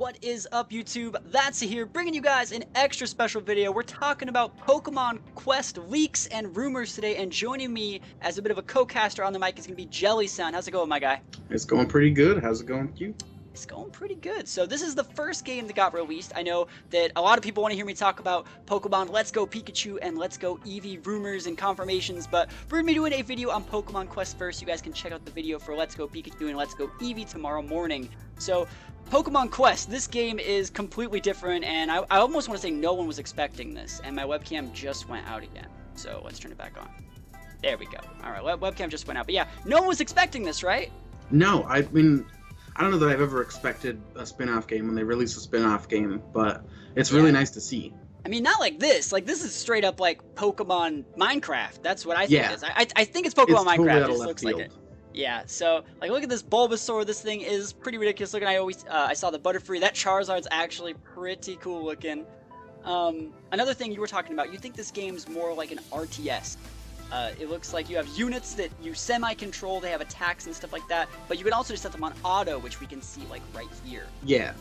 What is up, YouTube? That's here, bringing you guys an extra special video. We're talking about Pokemon Quest leaks and rumors today, and joining me as a bit of a co-caster on the mic is going to be Jelly-san. How's it going, my guy? It's going pretty good. How's it going with you? It's going pretty good. So this is the first game that got released. I know that a lot of people want to hear me talk about Pokemon Let's Go Pikachu and Let's Go Eevee rumors and confirmations, but we're going to be doing a video on Pokemon Quest first. You guys can check out the video for Let's Go Pikachu and Let's Go Eevee tomorrow morning. So Pokemon Quest, this game is completely different, and I almost want to say no one was expecting this, and my webcam just went out again. So let's turn it back on. There we go. All right, webcam just went out. But yeah, no one was expecting this, right? No, I mean, I don't know that I've ever expected a spin-off game when they release a spin-off game, but it's really nice to see. I mean, not like this. Like, this is straight up like Pokemon Minecraft. That's what I think it is. I think it's Pokemon Minecraft. Totally, it just looks like it. Yeah, so, like, look at this Bulbasaur. This thing is pretty ridiculous looking. I saw the Butterfree. That Charizard's actually pretty cool looking. Another thing you were talking about, you think this game's more like an RTS. It looks like you have units that you semi-control, they have attacks and stuff like that, but you can also just set them on auto, which we can see, like, right here. Yeah.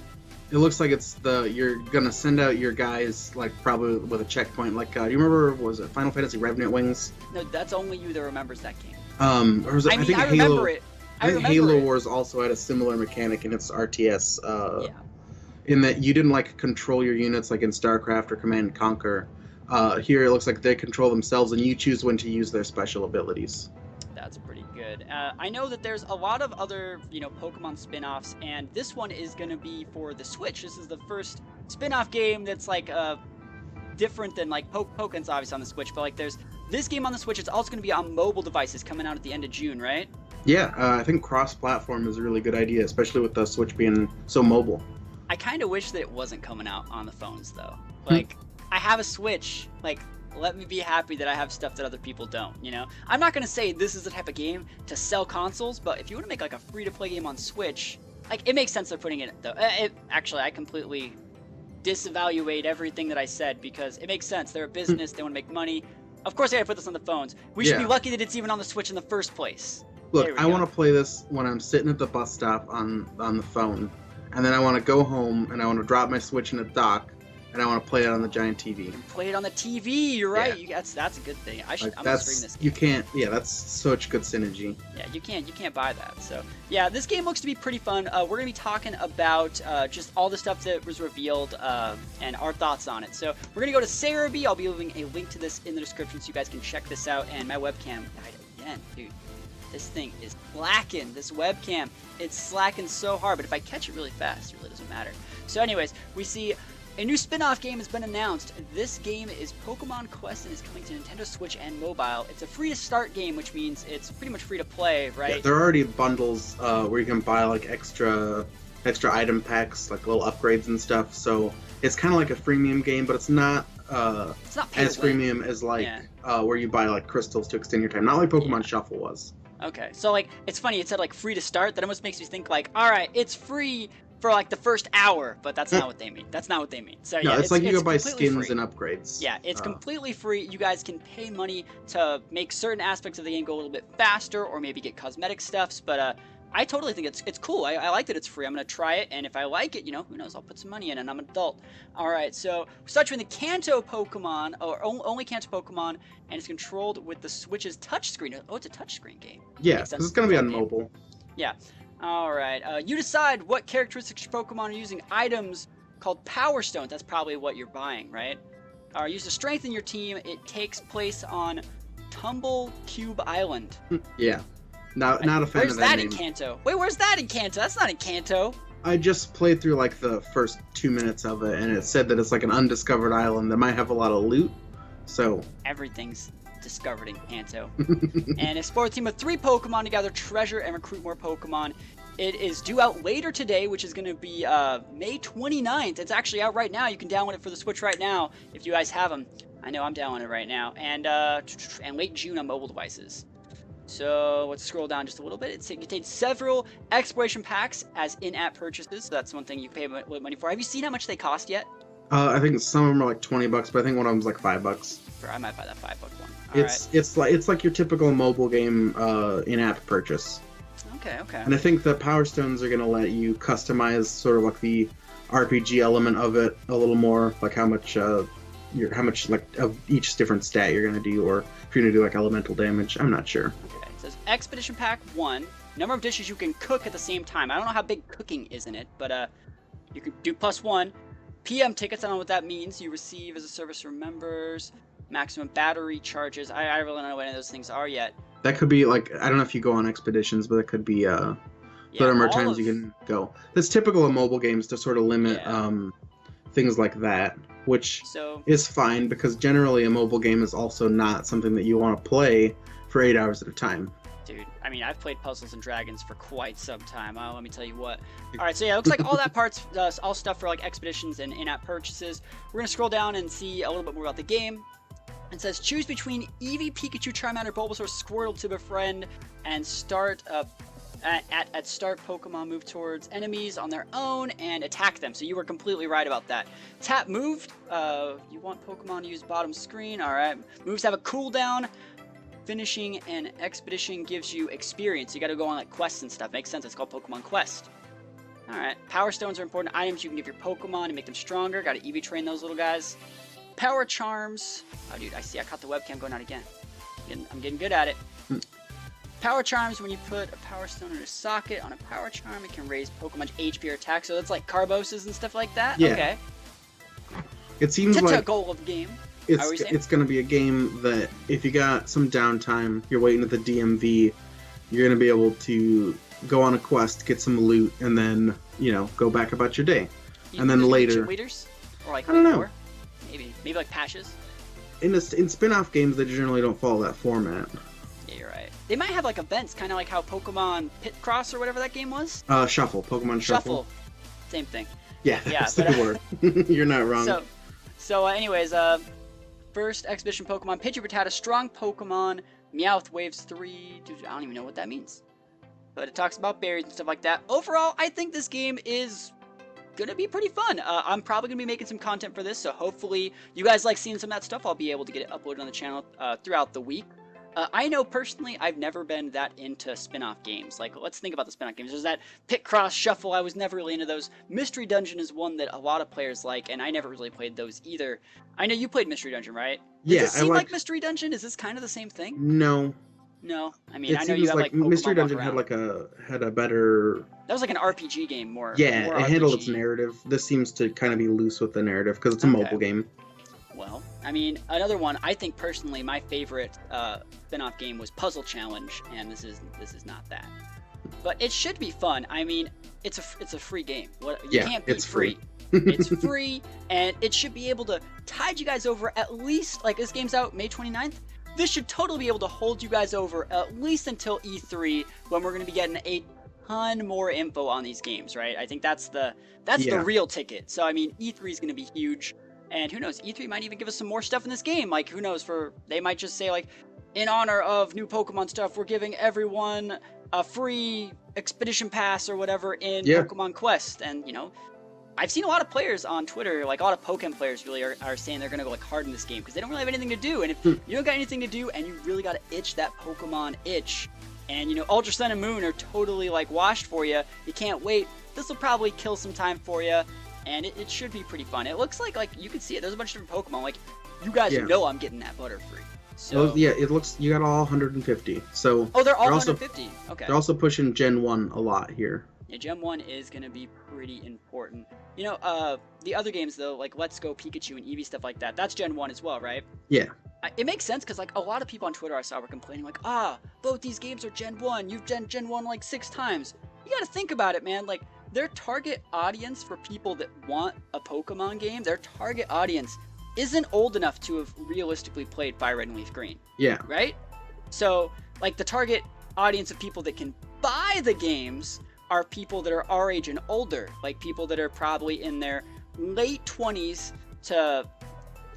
It looks like it's you're gonna send out your guys, like, probably with a checkpoint, like, do you remember, was it Final Fantasy Revenant Wings? No, that's only you that remembers that game. Or was it, I think I remember it. I think Halo Wars also had a similar mechanic in its RTS, in that you didn't, like, control your units like in StarCraft or Command & Conquer. Here it looks like they control themselves and you choose when to use their special abilities. That's pretty good. I know that there's a lot of other, Pokemon spin-offs, and this one is going to be for the Switch. This is the first spin-off game that's, like, different than, like, Pokemon's obviously on the Switch, but, like, there's this game on the Switch. It's also going to be on mobile devices coming out at the end of June, right? Yeah, I think cross-platform is a really good idea, especially with the Switch being so mobile. I kind of wish that it wasn't coming out on the phones, though. Like, I have a Switch. Like, let me be happy that I have stuff that other people don't, I'm not going to say this is the type of game to sell consoles, but if you want to make, like, a free-to-play game on Switch, like, it makes sense they're putting it, though. Actually, I completely disevaluate everything that I said, because it makes sense. They're a business. They want to make money. Of course, they gotta put this on the phones. We should be lucky that it's even on the Switch in the first place. Look, I want to play this when I'm sitting at the bus stop on the phone, and then I want to go home and I want to drop my Switch in a dock, and I want to play it on the giant TV. Play it on the TV. You're right. Yeah. That's a good thing. I'm gonna stream this game. You can't. Yeah, that's such good synergy. Yeah, you can't buy that. So yeah, this game looks to be pretty fun. We're gonna be talking about just all the stuff that was revealed and our thoughts on it. So we're gonna go to Cerebi. I'll be leaving a link to this in the description so you guys can check this out. And my webcam died again, dude. This thing is slacking. This webcam, it's slacking so hard. But if I catch it really fast, it really doesn't matter. So anyways, we see a new spin-off game has been announced. This game is Pokemon Quest and is coming to Nintendo Switch and mobile. It's a free-to-start game, which means it's pretty much free to play, right? Yeah, there are already bundles where you can buy, like, extra item packs, like little upgrades and stuff. So it's kind of like a freemium game, but it's not as freemium as, like, where you buy, like, crystals to extend your time. Not like Pokemon Shuffle was. Okay. So, like, it's funny. It said, like, free to start. That almost makes me think, like, all right, it's free for, like, the first hour, but that's not what they mean. That's not what they mean. So no, yeah, it's like you go buy skins and upgrades. Yeah, it's completely free. You guys can pay money to make certain aspects of the game go a little bit faster, or maybe get cosmetic stuffs. But I totally think it's cool. I like that it's free. I'm gonna try it, and if I like it, who knows? I'll put some money in, and I'm an adult. All right, so we're starting with the Kanto Pokemon, or only Kanto Pokemon, and it's controlled with the Switch's touchscreen. Oh, it's a touchscreen game. Yeah, because it's gonna be on mobile. Yeah. Alright, you decide what characteristics your Pokemon are using. Items called Power Stones. That's probably what you're buying, right? Used to strengthen your team. It takes place on Tumble Cube Island. Yeah. Not a fan of that name. Where's that in Kanto? Wait, where's that in Kanto? That's not in Kanto. I just played through, like, the first 2 minutes of it, and it said that it's, like, an undiscovered island that might have a lot of loot, so... Everything's discovered in Kanto. And explore a team of 3 Pokemon to gather treasure and recruit more Pokemon. It is due out later today, which is going to be May 29th. It's actually out right now. You can download it for the Switch right now if you guys have them. I know I'm downloading it right now. And late June on mobile devices. So let's scroll down just a little bit. It contains several exploration packs as in-app purchases. So that's one thing you pay money for. Have you seen how much they cost yet? I think some of them are like $20, but I think one of them's like $5. I might buy that $5 one. It's like your typical mobile game in-app purchase. Okay. And I think the Power Stones are gonna let you customize sort of like the RPG element of it a little more, like how much like of each different stat you're gonna do, or if you're gonna do like elemental damage. I'm not sure. Okay. It says Expedition Pack 1. Number of dishes you can cook at the same time. I don't know how big cooking is in it, but you can do +1. PM tickets, I don't know what that means. You receive as a service for members. Maximum battery charges. I really don't know what any of those things are yet. That could be like, I don't know if you go on expeditions, but it could be the number of times you can go. That's typical of mobile games to sort of limit things like that, which is fine because generally a mobile game is also not something that you want to play for 8 hours at a time. Dude, I mean, I've played Puzzles and Dragons for quite some time. Let me tell you what. All right, so yeah, it looks like all that part's all stuff for like expeditions and in-app purchases. We're gonna scroll down and see a little bit more about the game. It says choose between Eevee, Pikachu, Charmander, Bulbasaur, Squirtle to befriend, and start at start Pokemon move towards enemies on their own and attack them. So you were completely right about that. Tap moved. You want Pokemon to use bottom screen. All right. Moves have a cooldown. Finishing an expedition gives you experience. You got to go on like quests and stuff. Makes sense. It's called Pokemon Quest. All right. Power Stones are important items you can give your Pokemon to make them stronger. Got to Eevee train those little guys. Power Charms. Oh, dude, I see. I caught the webcam going out again. I'm getting good at it. Power Charms. When you put a Power Stone in a socket on a Power Charm, it can raise Pokemon's HP or attack. So that's like Carboses and stuff like that. Yeah. Okay. It seems That's like a goal of the game. it's going to be a game that if you got some downtime, you're waiting at the DMV, you're going to be able to go on a quest, get some loot, and then go back about your day. And then later, leaders, or like I don't know. Maybe like patches. In spin-off games, they generally don't follow that format. Yeah, you're right. They might have like events, kind of like how Pokemon Pitcross or whatever that game was. Shuffle, Pokemon Shuffle. Same thing. Yeah, that's the word. You're not wrong. So anyways, first Expedition Pokemon, Pidgey Rattata, strong Pokemon, Meowth waves 3. Dude, I don't even know what that means. But it talks about berries and stuff like that. Overall, I think this game is gonna be pretty fun. I'm probably gonna be making some content for this, so hopefully you guys like seeing some of that stuff. I'll be able to get it uploaded on the channel throughout the week. I know personally I've never been that into spin-off games. Like, let's think about the spin-off games. There's that Pitcross, Shuffle. I was never really into those. Mystery Dungeon is one that a lot of players like, and I never really played those either. I know you played Mystery Dungeon, right? Yeah, Does it seem like Mystery Dungeon? Is this kind of the same thing? No. No, I mean, I know you have like Pokemon Mystery Dungeon had a better. That was like an RPG game, more. Yeah, more it RPG. handled its narrative. This seems to kind of be loose with the narrative because it's a mobile game. Well, I mean, another one. I think personally, my favorite spin-off game was Puzzle Challenge, and this is not that. But it should be fun. I mean, it's a free game. You can't be free. It's free, and it should be able to tide you guys over at least. Like, this game's out May 29th. This should totally be able to hold you guys over at least until E3, when we're going to be getting a ton more info on these games, right? I think that's the real ticket. So I mean, E3 is going to be huge, and who knows? E3 might even give us some more stuff in this game. Like, who knows? They might just say, like, in honor of new Pokemon stuff, we're giving everyone a free expedition pass or whatever in Pokemon Quest, and I've seen a lot of players on Twitter, like a lot of Pokemon players really are saying they're going to go like hard in this game because they don't really have anything to do. And if you don't got anything to do and you really got to itch that Pokemon itch, and Ultra Sun and Moon are totally like washed for you, you can't wait, this will probably kill some time for you, and it should be pretty fun. It looks like you can see it. There's a bunch of different Pokemon. Like, you guys know I'm getting that Butterfree. So it looks, you got all 150. So they're all 150. Okay. They're also pushing Gen 1 a lot here. Yeah, Gen 1 is going to be pretty important. The other games, though, like Let's Go Pikachu and Eevee, stuff like that, that's Gen 1 as well, right? Yeah. It makes sense, because, like, a lot of people on Twitter I saw were complaining, like, both these games are Gen 1. You've Gen 1, like, 6 times. You got to think about it, man. Like, their target audience for people that want a Pokemon game, their target audience isn't old enough to have realistically played Fire Red and Leaf Green. Yeah. Right? So, like, the target audience of people that can buy the games are people that are our age and older, like people that are probably in their late 20s to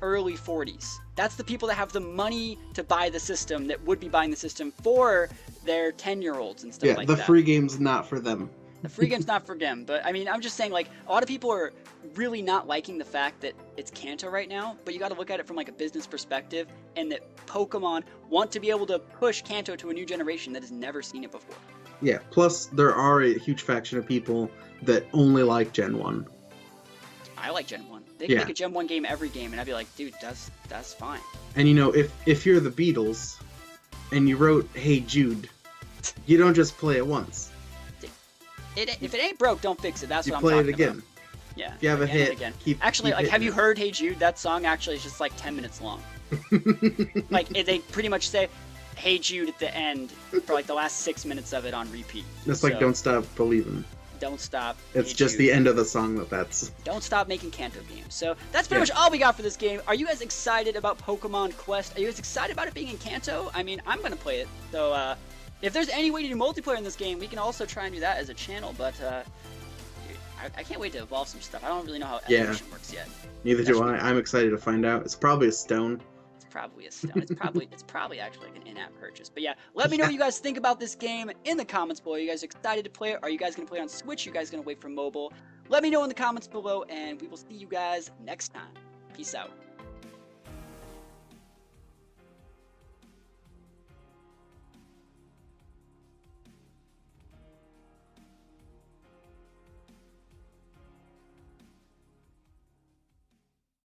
early 40s. That's the people that have the money to buy the system, that would be buying the system for their 10-year-olds and stuff like that. Yeah, the free game's not for them. The free game's not for them, but I mean, I'm just saying, like, a lot of people are really not liking the fact that it's Kanto right now, but you got to look at it from like a business perspective, and that Pokemon want to be able to push Kanto to a new generation that has never seen it before. Yeah, plus there are a huge faction of people that only like Gen 1. I like Gen 1. They can make a Gen 1 game every game, and I'd be like, dude, that's fine. And you know, if you're the Beatles, and you wrote Hey Jude, you don't just play it once. If it ain't broke, don't fix it. That's what I'm talking talking about. You play it again. About. Yeah. If you have a hit, Actually, keep have you heard Hey Jude? That song actually is just like 10 minutes long. Like, they pretty much say Hey Jude at the end for like the last 6 minutes of it on repeat. It's like Don't Stop Believin'. Don't stop. It's Hey just Jude. the end of the song that's. Don't stop making Kanto games. So that's pretty much all we got for this game. Are you guys excited about Pokemon Quest? Are you guys excited about it being in Kanto? I mean, I'm gonna play it. So if there's any way to do multiplayer in this game, we can also try and do that as a channel. But I can't wait to evolve some stuff. I don't really know how evolution works yet. Neither do I. I'm excited to find out. It's probably a stone. It's probably a stone. It's probably actually like an in-app purchase. But yeah, let me know what you guys think about this game in the comments below. Are you guys excited to play it? Are you guys gonna play it on Switch? Are you guys gonna wait for mobile? Let me know in the comments below, and we will see you guys next time. Peace out.